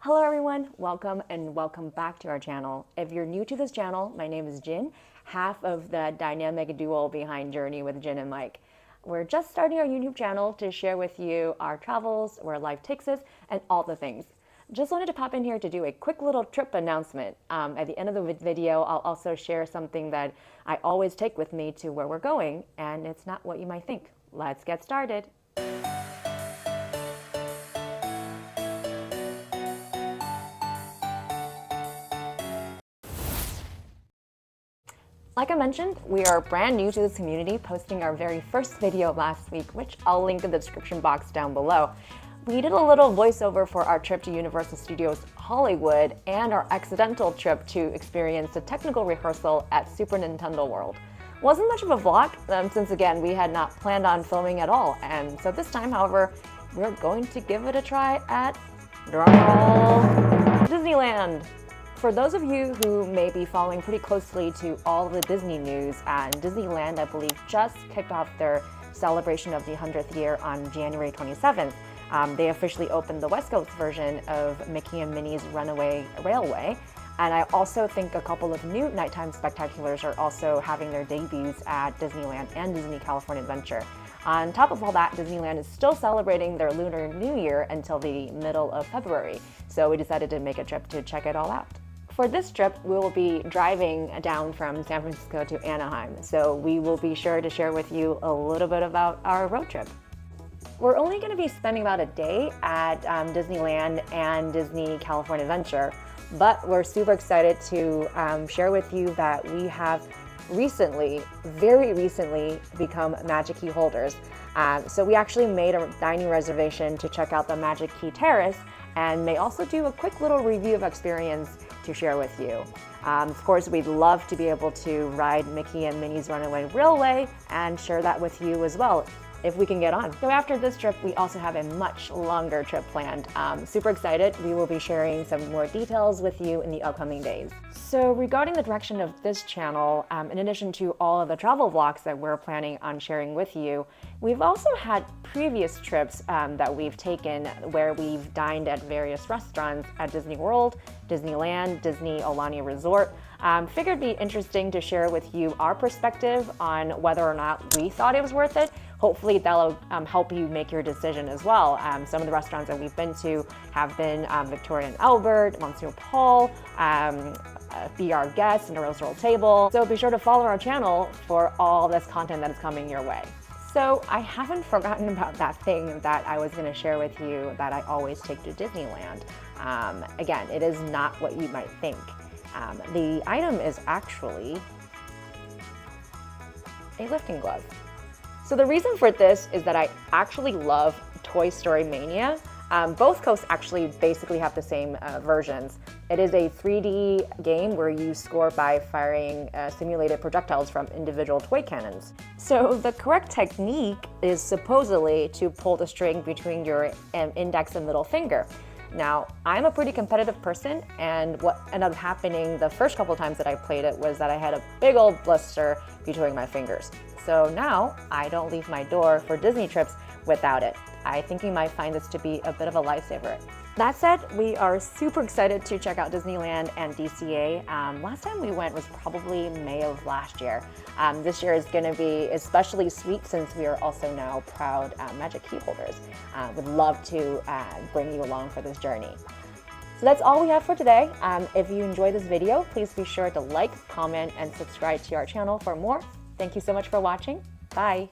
Hello everyone, welcome and welcome back to our channel. If you're new to this channel, my name is Jin, half of the dynamic duo behind Journey with Jin and Mike. We're just starting our YouTube channel to share with you our travels, where life takes us, and all the things. Just wanted to pop in here to do a quick little trip announcement. At the end of the video, I'll also share something that I always take with me to where we're going, and it's not what you might think. Let's get started. Like I mentioned, we are brand new to this community, posting our very first video last week, which I'll link in the description box down below. We did a little voiceover for our trip to Universal Studios Hollywood and our accidental trip to experience the technical rehearsal at Super Nintendo World. Wasn't much of a vlog, since again, we had not planned on filming at all. And so this time, however, we're going to give it a try at Disneyland. For those of you who may be following pretty closely to all the Disney news, Disneyland, I believe, just kicked off their celebration of the 100th year on January 27th. They officially opened the West Coast version of Mickey and Minnie's Runaway Railway. And I also think a couple of new nighttime spectaculars are also having their debuts at Disneyland and Disney California Adventure. On top of all that, Disneyland is still celebrating their Lunar New Year until the middle of February. So we decided to make a trip to check it all out. For this trip, we will be driving down from San Francisco to Anaheim, so we will be sure to share with you a little bit about our road trip. We're only going to be spending about a day at Disneyland and Disney California Adventure, but we're super excited to share with you that we have recently, very recently, become Magic Key holders. So we actually made a dining reservation to check out the Magic Key Terrace, and may also do a quick little review of experience to share with you. Of course, we'd love to be able to ride Mickey and Minnie's Runaway Railway and share that with you as well, if we can get on. So after this trip, we also have a much longer trip planned. Super excited. We will be sharing some more details with you in the upcoming days. So regarding the direction of this channel, in addition to all of the travel vlogs that we're planning on sharing with you, we've also had previous trips that we've taken where we've dined at various restaurants at Disney World, Disneyland, Disney Aulani Resort. Figured it'd be interesting to share with you our perspective on whether or not we thought it was worth it. Hopefully that'll help you make your decision as well. Some of the restaurants that we've been to have been Victoria and Albert, Monsieur Paul, Be Our Guest, and the Rose Roll Table. So be sure to follow our channel for all this content that is coming your way. So I haven't forgotten about that thing that I was going to share with you that I always take to Disneyland. Again, it is not what you might think. The item is actually a lifting glove. So the reason for this is that I actually love Toy Story Mania. Both coasts actually basically have the same versions. It is a 3D game where you score by firing simulated projectiles from individual toy cannons. So the correct technique is supposedly to pull the string between your index and middle finger. Now, I'm a pretty competitive person, and what ended up happening the first couple times that I played it was that I had a big old blister between my fingers. So now I don't leave my door for Disney trips without it. I think you might find this to be a bit of a lifesaver. That said, we are super excited to check out Disneyland and DCA. Last time we went was probably May of last year. This year is going to be especially sweet since we are also now proud Magic Key holders. Would love to bring you along for this journey. So that's all we have for today. If you enjoyed this video, please be sure to like, comment, and subscribe to our channel for more. Thank you so much for watching. Bye.